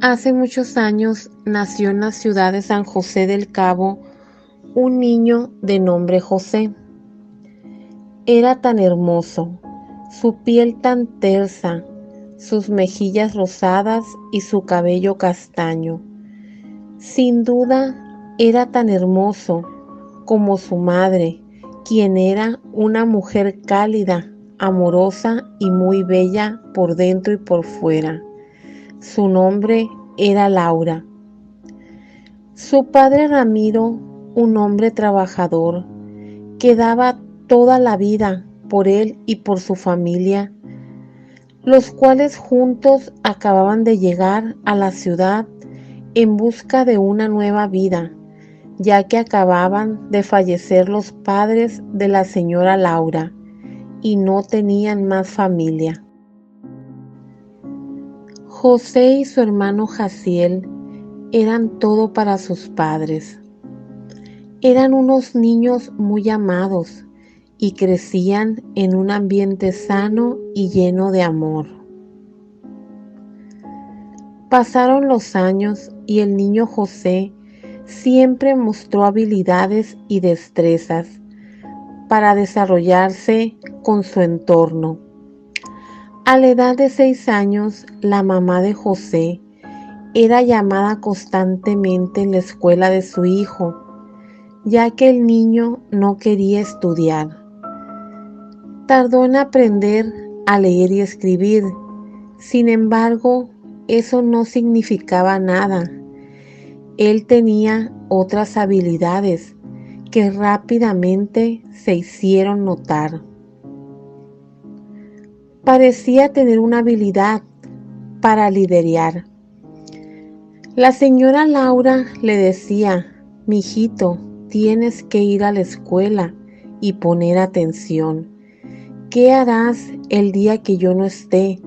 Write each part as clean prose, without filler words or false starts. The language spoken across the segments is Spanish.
Hace muchos años nació en la ciudad de San José del Cabo un niño de nombre José. Era tan hermoso, su piel tan tersa, sus mejillas rosadas y su cabello castaño. Sin duda era tan hermoso como su madre, quien era una mujer cálida, amorosa y muy bella por dentro y por fuera. Su nombre era Laura. Su padre Ramiro, un hombre trabajador, que daba toda la vida por él y por su familia, los cuales juntos acababan de llegar a la ciudad en busca de una nueva vida, ya que acababan de fallecer los padres de la señora Laura y no tenían más familia. José y su hermano Jaciel eran todo para sus padres. Eran unos niños muy amados y crecían en un ambiente sano y lleno de amor. Pasaron los años y el niño José siempre mostró habilidades y destrezas para desarrollarse con su entorno. A la edad de 6 años, la mamá de José era llamada constantemente en la escuela de su hijo, ya que el niño no quería estudiar. Tardó en aprender a leer y escribir. Sin embargo, eso no significaba nada. Él tenía otras habilidades que rápidamente se hicieron notar. Parecía tener una habilidad para liderar. La señora Laura le decía: "Mijito, tienes que ir a la escuela y poner atención. ¿Qué harás el día que yo no esté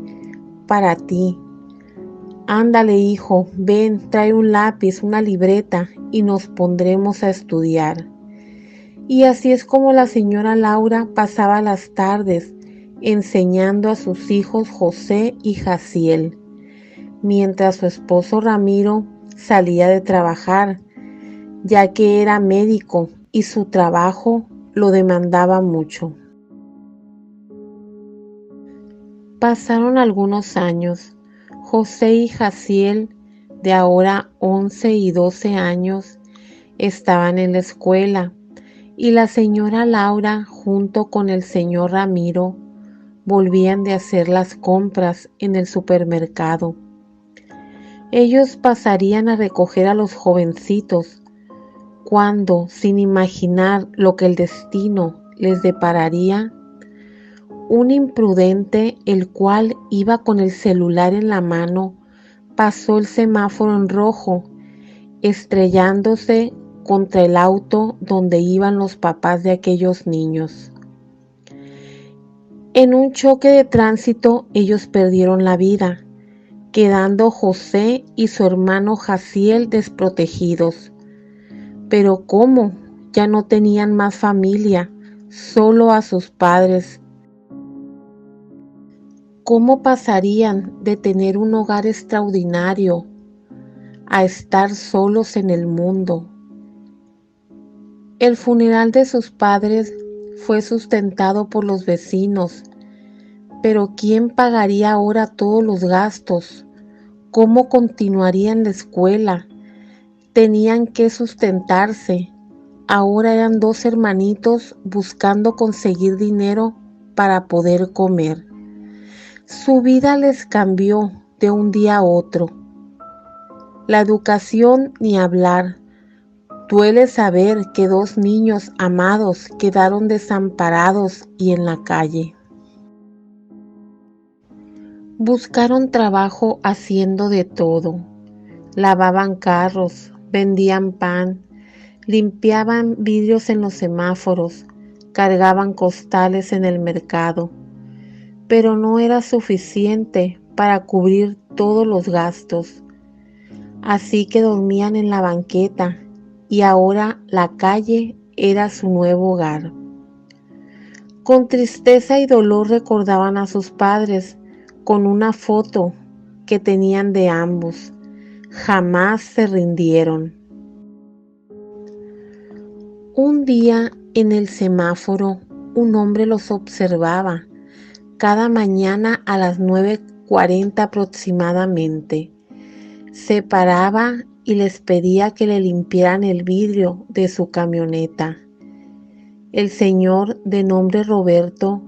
para ti? Ándale, hijo, ven, trae un lápiz, una libreta y nos pondremos a estudiar". Y así es como la señora Laura pasaba las tardes enseñando a sus hijos José y Jaciel, mientras su esposo Ramiro salía de trabajar, ya que era médico y su trabajo lo demandaba mucho. Pasaron algunos años. José y Jaciel, de ahora 11 y 12 años, estaban en la escuela y la señora Laura junto con el señor Ramiro volvían de hacer las compras en el supermercado. Ellos pasarían a recoger a los jovencitos cuando, sin imaginar lo que el destino les depararía, un imprudente, el cual iba con el celular en la mano, pasó el semáforo en rojo, estrellándose contra el auto donde iban los papás de aquellos niños. En un choque de tránsito, ellos perdieron la vida, quedando José y su hermano Jaciel desprotegidos. Pero ¿cómo? Ya no tenían más familia, solo a sus padres. ¿Cómo pasarían de tener un hogar extraordinario a estar solos en el mundo? El funeral de sus padres fue sustentado por los vecinos, pero ¿quién pagaría ahora todos los gastos? ¿Cómo continuarían la escuela? Tenían que sustentarse. Ahora eran 2 hermanitos buscando conseguir dinero para poder comer. Su vida les cambió de un día a otro. La educación ni hablar. Duele saber que 2 niños amados quedaron desamparados y en la calle. Buscaron trabajo haciendo de todo. Lavaban carros, vendían pan, limpiaban vidrios en los semáforos, cargaban costales en el mercado. Pero no era suficiente para cubrir todos los gastos. Así que dormían en la banqueta y ahora la calle era su nuevo hogar. Con tristeza y dolor recordaban a sus padres con una foto que tenían de ambos. jamás se rindieron. Un día en el semáforo, un hombre los observaba cada mañana a las 9:40 aproximadamente. Se paraba y les pedía que le limpiaran el vidrio de su camioneta. El señor, de nombre Roberto,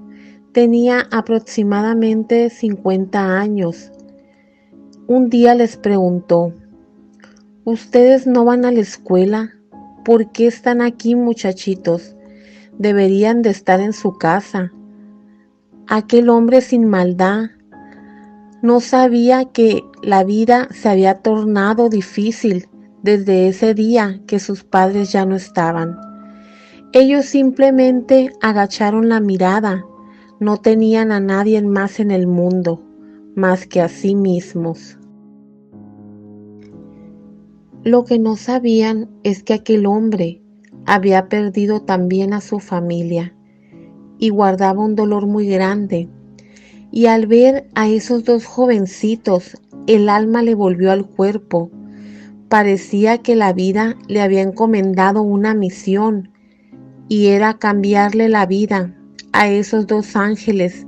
tenía aproximadamente 50 años. Un día les preguntó: ¿Ustedes no van a la escuela? ¿Por qué están aquí, muchachitos? Deberían de estar en su casa. Aquel hombre sin maldad no sabía que la vida se había tornado difícil desde ese día que sus padres ya no estaban. Ellos simplemente agacharon la mirada, no tenían a nadie más en el mundo, más que a sí mismos. Lo que no sabían es que aquel hombre había perdido también a su familia y guardaba un dolor muy grande. Y al ver a esos dos jovencitos, el alma le volvió al cuerpo. Parecía que la vida le había encomendado una misión, y era cambiarle la vida a esos dos ángeles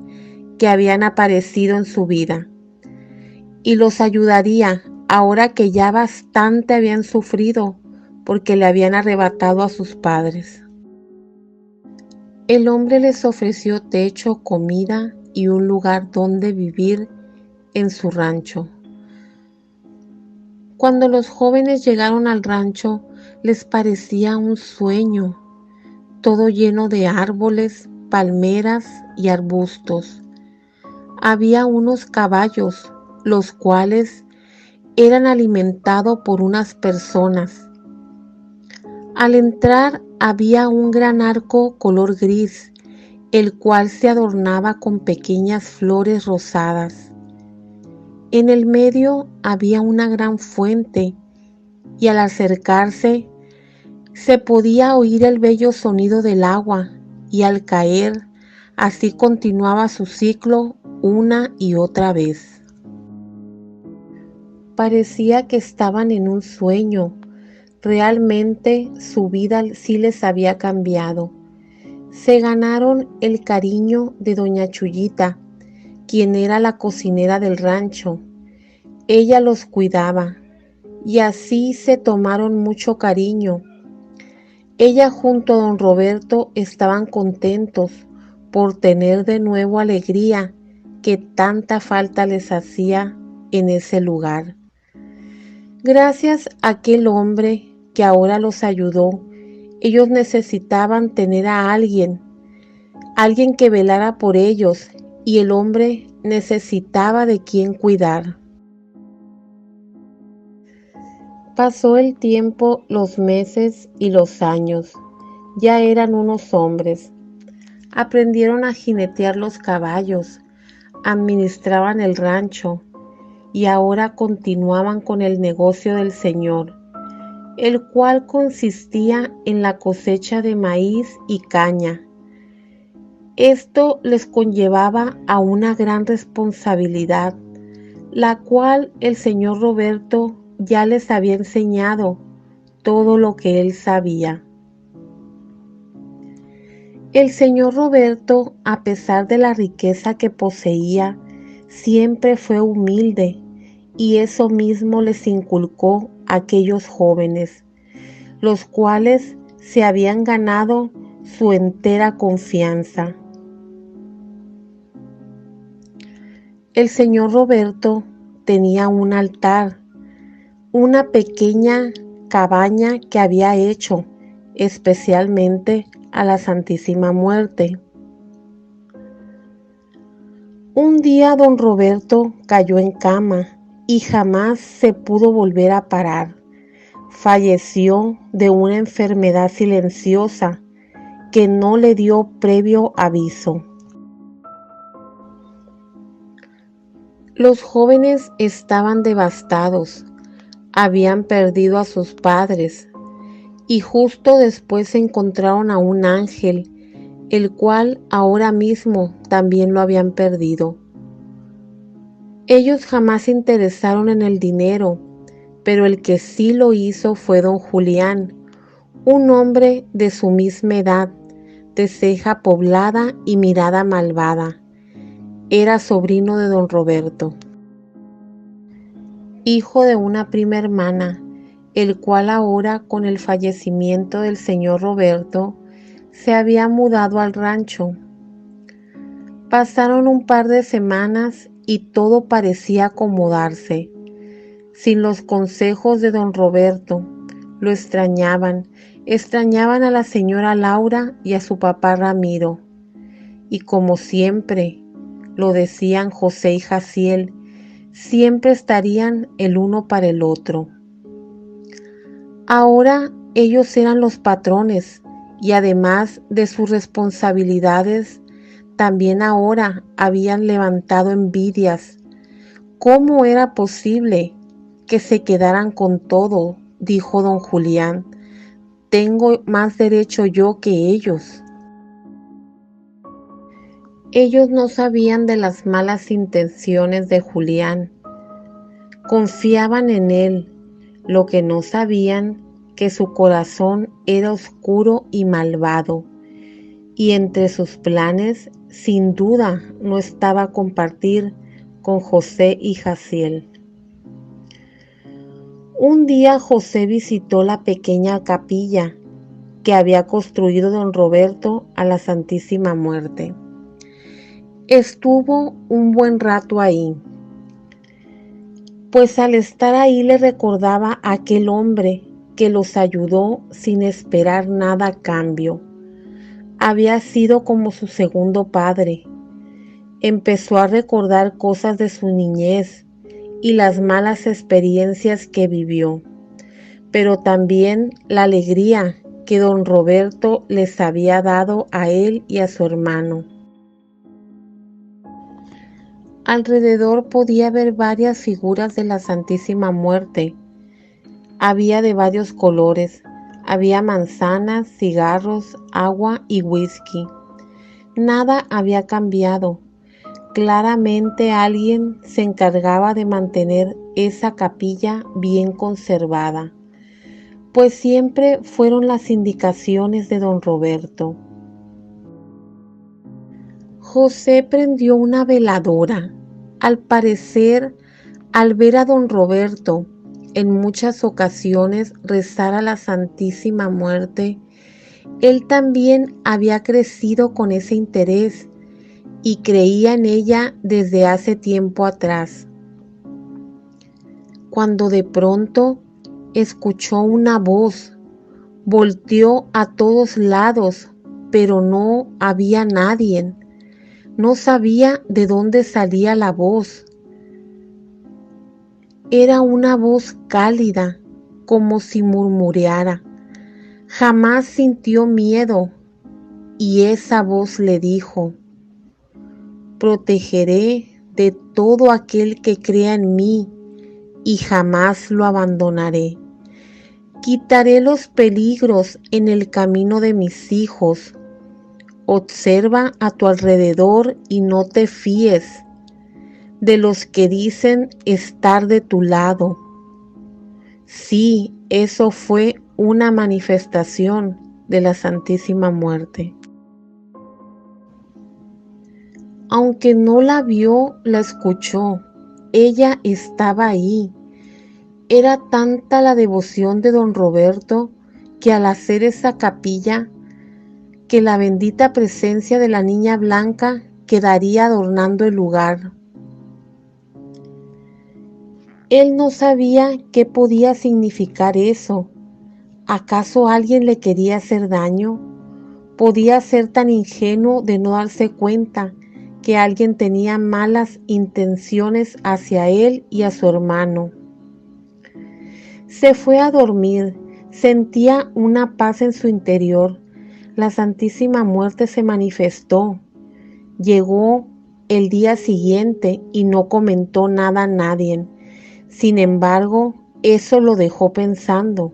que habían aparecido en su vida. Y los ayudaría ahora que ya bastante habían sufrido porque le habían arrebatado a sus padres. El hombre les ofreció techo, comida y un lugar donde vivir en su rancho. Cuando los jóvenes llegaron al rancho, les parecía un sueño, todo lleno de árboles, palmeras y arbustos. Había unos caballos, los cuales eran alimentados por unas personas. Al entrar había un gran arco color gris, el cual se adornaba con pequeñas flores rosadas. En el medio había una gran fuente, y al acercarse se podía oír el bello sonido del agua, y al caer, así continuaba su ciclo una y otra vez. Parecía que estaban en un sueño. Realmente su vida sí les había cambiado. Se ganaron el cariño de doña Chuyita, quien era la cocinera del rancho. Ella los cuidaba, y así se tomaron mucho cariño. Ella junto a don Roberto estaban contentos por tener de nuevo alegría que tanta falta les hacía en ese lugar. Gracias a aquel hombre que ahora los ayudó, ellos necesitaban tener a alguien que velara por ellos, y el hombre necesitaba de quien cuidar. Pasó el tiempo, los meses y los años. Ya eran unos hombres. Aprendieron a jinetear los caballos, administraban el rancho y ahora continuaban con el negocio del Señor, el cual consistía en la cosecha de maíz y caña. Esto les conllevaba a una gran responsabilidad, la cual el señor Roberto ya les había enseñado todo lo que él sabía. El señor Roberto, a pesar de la riqueza que poseía, siempre fue humilde, y eso mismo les inculcó a aquellos jóvenes, los cuales se habían ganado su entera confianza. El señor Roberto tenía un altar, una pequeña cabaña que había hecho especialmente a la Santísima Muerte. Un día don Roberto cayó en cama y jamás se pudo volver a parar. Falleció de una enfermedad silenciosa que no le dio previo aviso. Los jóvenes estaban devastados, habían perdido a sus padres, y justo después encontraron a un ángel, el cual ahora mismo también lo habían perdido. Ellos jamás se interesaron en el dinero, pero el que sí lo hizo fue don Julián, un hombre de su misma edad, de ceja poblada y mirada malvada. Era sobrino de don Roberto, hijo de una prima hermana, el cual ahora, con el fallecimiento del señor Roberto, se había mudado al rancho. Pasaron un par de semanas y todo parecía acomodarse. Sin los consejos de don Roberto, lo extrañaban a la señora Laura y a su papá Ramiro. Y como siempre, lo decían José y Jaciel, siempre estarían el uno para el otro. Ahora ellos eran los patrones y además de sus responsabilidades, también ahora habían levantado envidias. ¿Cómo era posible que se quedaran con todo?, dijo don Julián. Tengo más derecho yo que ellos. Ellos no sabían de las malas intenciones de Julián. Confiaban en él. Lo que no sabían, que su corazón era oscuro y malvado, y entre sus planes, sin duda, no estaba compartir con José y Jaciel. Un día José visitó la pequeña capilla que había construido don Roberto a la Santísima Muerte. Estuvo un buen rato ahí, pues al estar ahí le recordaba a aquel hombre que los ayudó sin esperar nada a cambio. Había sido como su segundo padre. Empezó a recordar cosas de su niñez y las malas experiencias que vivió, pero también la alegría que don Roberto les había dado a él y a su hermano. Alrededor podía ver varias figuras de la Santísima Muerte. Había de varios colores. Había manzanas, cigarros, agua y whisky. Nada había cambiado. Claramente alguien se encargaba de mantener esa capilla bien conservada, pues siempre fueron las indicaciones de don Roberto. José prendió una veladora. Al parecer, al ver a don Roberto en muchas ocasiones rezar a la Santísima Muerte, él también había crecido con ese interés y creía en ella desde hace tiempo atrás. Cuando de pronto escuchó una voz, volteó a todos lados, pero no había nadie. No sabía de dónde salía la voz. Era una voz cálida, como si murmurara. Jamás sintió miedo, y esa voz le dijo: protegeré de todo aquel que crea en mí, y jamás lo abandonaré. Quitaré los peligros en el camino de mis hijos. Observa a tu alrededor y no te fíes de los que dicen estar de tu lado. Sí, eso fue una manifestación de la Santísima Muerte. Aunque no la vio, la escuchó. Ella estaba ahí. Era tanta la devoción de don Roberto que al hacer esa capilla, que la bendita presencia de la niña blanca quedaría adornando el lugar. Él no sabía qué podía significar eso. ¿Acaso alguien le quería hacer daño? ¿Podía ser tan ingenuo de no darse cuenta que alguien tenía malas intenciones hacia él y a su hermano? Se fue a dormir. Sentía una paz en su interior. La Santísima Muerte se manifestó. Llegó el día siguiente y no comentó nada a nadie. Sin embargo, eso lo dejó pensando.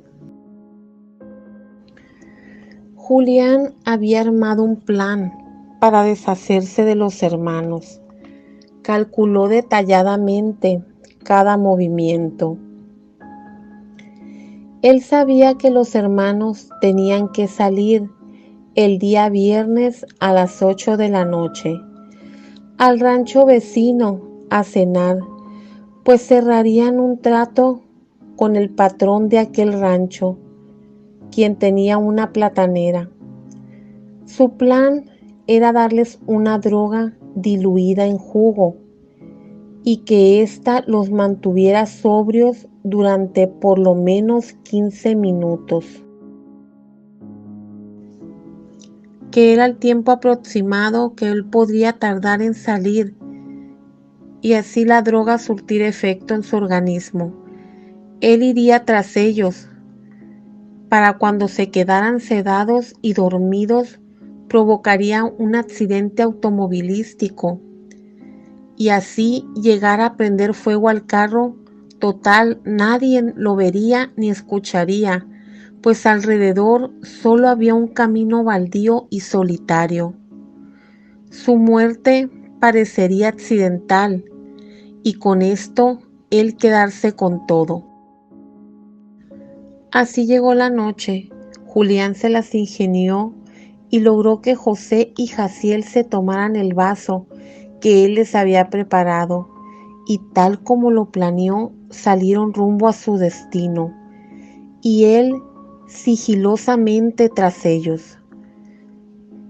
Julián había armado un plan para deshacerse de los hermanos. Calculó detalladamente cada movimiento. Él sabía que los hermanos tenían que salir el día viernes a las 8 de la noche al rancho vecino a cenar, pues cerrarían un trato con el patrón de aquel rancho, quien tenía una platanera. Su plan era darles una droga diluida en jugo y que ésta los mantuviera sobrios durante por lo menos 15 minutos, que era el tiempo aproximado que él podría tardar en salir y así la droga surtir efecto en su organismo. Él iría tras ellos para cuando se quedaran sedados y dormidos provocaría un accidente automovilístico y así llegar a prender fuego al carro. Total, nadie lo vería ni escucharía, pues alrededor solo había un camino baldío y solitario. Su muerte parecería accidental y con esto él quedarse con todo. Así llegó la noche. Julián se las ingenió y logró que José y Jaciel se tomaran el vaso que él les había preparado, y tal como lo planeó, salieron rumbo a su destino, y él sigilosamente tras ellos.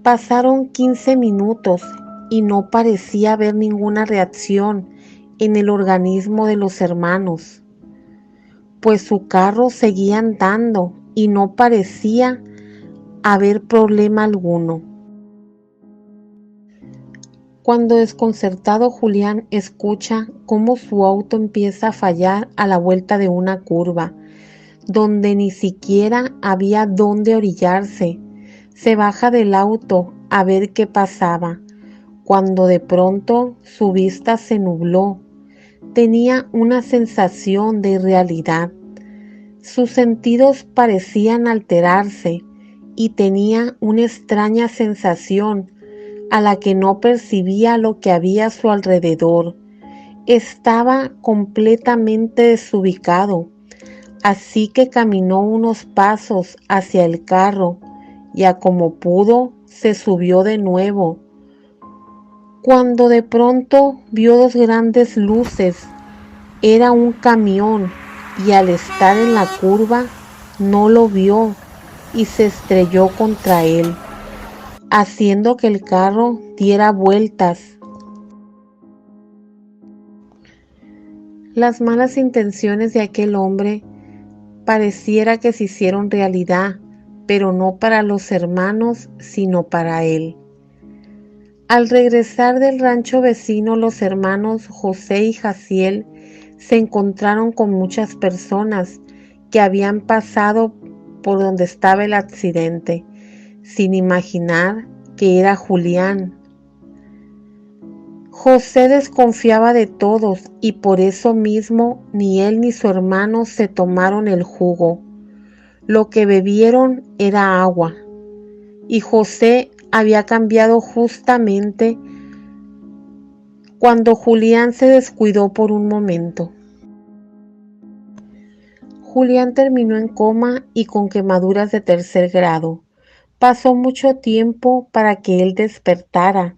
Pasaron 15 minutos y no parecía haber ninguna reacción en el organismo de los hermanos, pues su carro seguía andando y no parecía haber problema alguno. Cuando desconcertado Julián escucha cómo su auto empieza a fallar a la vuelta de una curva, donde ni siquiera había dónde orillarse, se baja del auto a ver qué pasaba, cuando de pronto su vista se nubló. Tenía una sensación de irrealidad. Sus sentidos parecían alterarse y tenía una extraña sensación a la que no percibía lo que había a su alrededor. Estaba completamente desubicado, así que caminó unos pasos hacia el carro y a como pudo se subió de nuevo, cuando de pronto vio dos grandes luces. Era un camión y al estar en la curva no lo vio y se estrelló contra él, haciendo que el carro diera vueltas. Las malas intenciones de aquel hombre pareciera que se hicieron realidad, pero no para los hermanos, sino para él. Al regresar del rancho vecino, los hermanos José y Jaciel se encontraron con muchas personas que habían pasado por donde estaba el accidente, sin imaginar que era Julián. José desconfiaba de todos y por eso mismo ni él ni su hermano se tomaron el jugo. Lo que bebieron era agua, y José había cambiado justamente cuando Julián se descuidó por un momento. Julián terminó en coma y con quemaduras de 3er grado. Pasó mucho tiempo para que él despertara,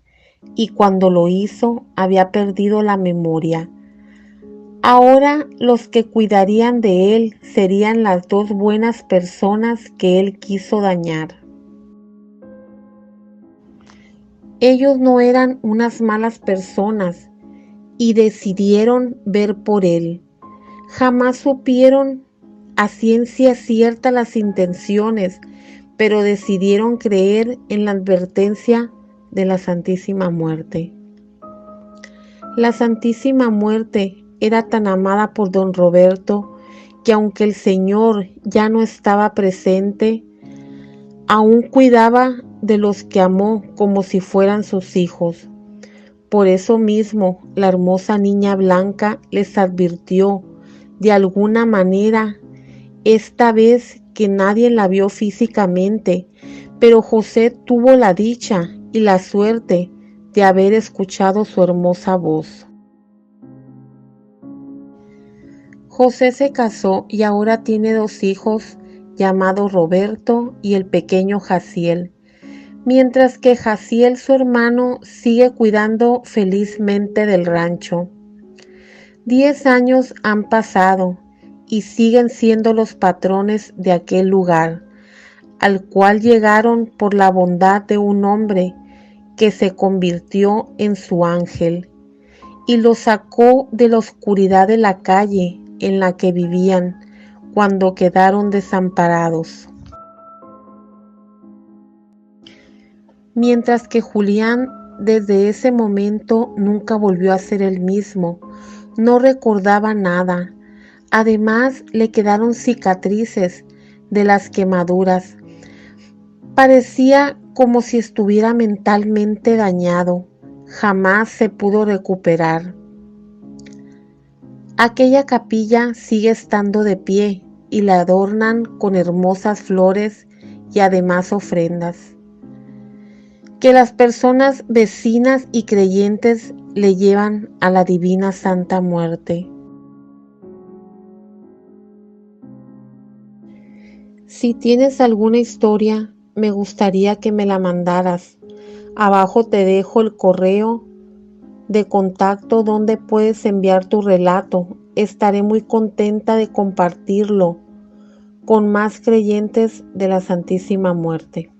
y cuando lo hizo había perdido la memoria. Ahora los que cuidarían de él serían las dos buenas personas que él quiso dañar. Ellos no eran unas malas personas y decidieron ver por él. Jamás supieron a ciencia cierta las intenciones, pero decidieron creer en la advertencia de la Santísima Muerte. La Santísima Muerte era tan amada por don Roberto que aunque el Señor ya no estaba presente, aún cuidaba de los que amó como si fueran sus hijos. Por eso mismo la hermosa niña blanca les advirtió de alguna manera, esta vez que nadie la vio físicamente, pero José tuvo la dicha y la suerte de haber escuchado su hermosa voz. José se casó y ahora tiene 2 hijos llamados Roberto y el pequeño Jaciel, mientras que Jaciel, su hermano, sigue cuidando felizmente del rancho. 10 años han pasado y siguen siendo los patrones de aquel lugar, al cual llegaron por la bondad de un hombre que se convirtió en su ángel y los sacó de la oscuridad de la calle en la que vivían cuando quedaron desamparados. Mientras que Julián desde ese momento nunca volvió a ser el mismo, no recordaba nada. Además, le quedaron cicatrices de las quemaduras. Parecía como si estuviera mentalmente dañado. Jamás se pudo recuperar. Aquella capilla sigue estando de pie y la adornan con hermosas flores y además ofrendas que las personas vecinas y creyentes le llevan a la Divina Santa Muerte. Si tienes alguna historia, me gustaría que me la mandaras. Abajo te dejo el correo de contacto donde puedes enviar tu relato. Estaré muy contenta de compartirlo con más creyentes de la Santísima Muerte.